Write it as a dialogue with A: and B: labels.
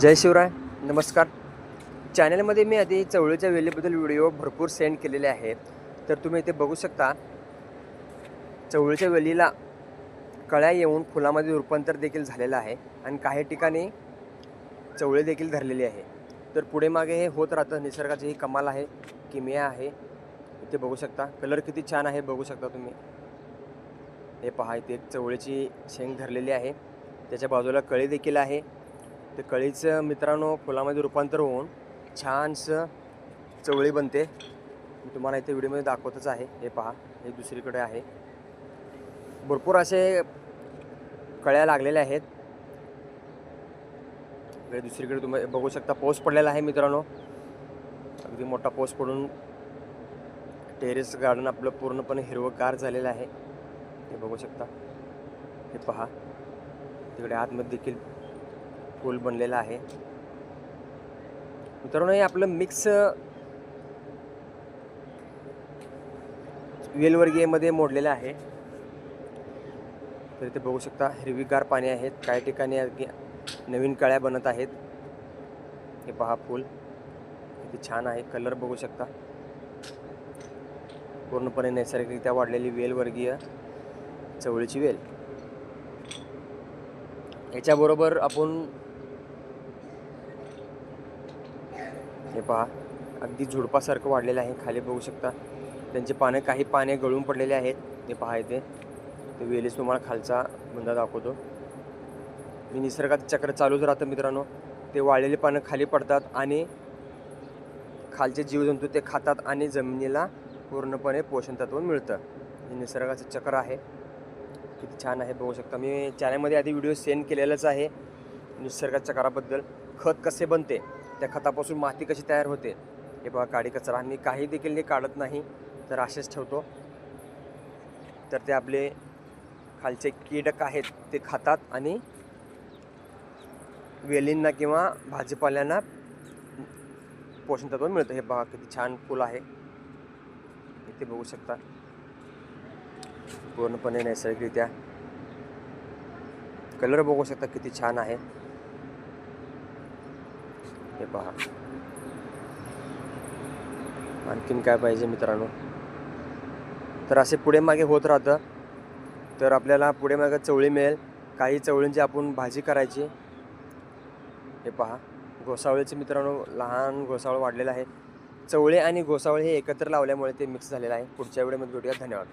A: जय शिवराय. नमस्कार. चॅनलमध्ये मी आधी चवळीच्या वेलीबद्दल व्हिडिओ भरपूर सेंड केलेले आहेत. तर तुम्ही इथे बघू शकता, चवळीच्या वेलीला कळ्या येऊन फुलामध्ये रूपांतर देखील झालेलं आहे आणि काही ठिकाणी चवळी देखील धरलेली आहे. तर पुढे मागे हे होत राहतं. निसर्गाची ही कमाल आहे, किमया आहे. इथे बघू शकता कलर किती छान आहे, बघू शकता तुम्ही. हे पहा, इथे एक चवळीची शेंग धरलेली आहे, त्याच्या बाजूला कळी देखील आहे. ते कळीचं मित्रांनो फुलामध्ये रूपांतर होऊन छानसं चवळी बनते. मी तुम्हाला इथे व्हिडिओमध्ये दाखवतच आहे. हे पहा, हे दुसरीकडे आहे. भरपूर असे कळ्या लागलेल्या आहेत. दुसरीकडे तुम्ही बघू शकता पाऊस पडलेला आहे मित्रांनो. अगदी मोठा पाऊस पडून टेरेस गार्डन आपलं पूर्णपणे हिरवंगार झालेलं आहे. हे बघू शकता. हे पहा, तिकडे आतमध्ये देखील फूल बनलेलं आहे. मित्रांनो, हे आपलं मिक्स वेलवर्गीयमध्ये मोडलेलं आहे. तर इथे बघू शकता हिरवीगार पाणी आहेत. काही ठिकाणी नवीन कळ्या बनत आहेत. हे पहा, फूल किती छान आहे. कलर बघू शकता. पूर्णपणे नैसर्गिकरित्या वाढलेली वेलवर्गीय चवळीची वेल. याच्याबरोबर आपण हे पहा, अगदी झुडपासारखं वाढलेलं आहे. खाली बघू शकता त्यांचे पाने, काही पाने गळून पडलेले आहेत. हे पहा, इथे ते वेलीस तुम्हाला खालचा बुंदा दाखवतो. मी निसर्गात चक्र चालूच राहतं मित्रांनो. ते वाळलेली पानं खाली पडतात आणि खालचे जीवजंतू ते खातात आणि जमिनीला पूर्णपणे पोषण तत्व मिळतं. हे निसर्गाचं चक्र आहे. किती छान आहे, बघू शकता. मी चॅनलमध्ये आधी व्हिडिओ सेंड केलेलाच आहे निसर्गाच्या चक्राबद्दल. खत कसे बनते, त्या खतापासून माती कशी तयार होते. हे बघा, काडी कचरा मी काही देखील काढत नाही, तर असेच ठेवतो. तर ते आपले खालचे कीटक आहेत ते खातात आणि वेलींना किंवा भाजीपाल्यांना पोषण तत्व मिळतं. हे पहा, किती छान फूल आहे. इथे बघू शकता पूर्णपणे नैसर्गिकरित्या कलर बघू शकता किती छान आहे. हे पहा, आणखीन काय पाहिजे मित्रांनो. तर असे पुढे मागे होत राहतं. तर आपल्याला पुढे मागे चवळी मिळेल. काही चवळींची आपण भाजी करायची. हे पहा, घोसावळीचे मित्रांनो लहान घोसावळ वाढलेलं आहे. चवळे आणि घोसावळे हे एकत्र लावल्यामुळे ते मिक्स झालेलं आहे. पुढच्या व्हिडिओमध्ये भेटूया. धन्यवाद.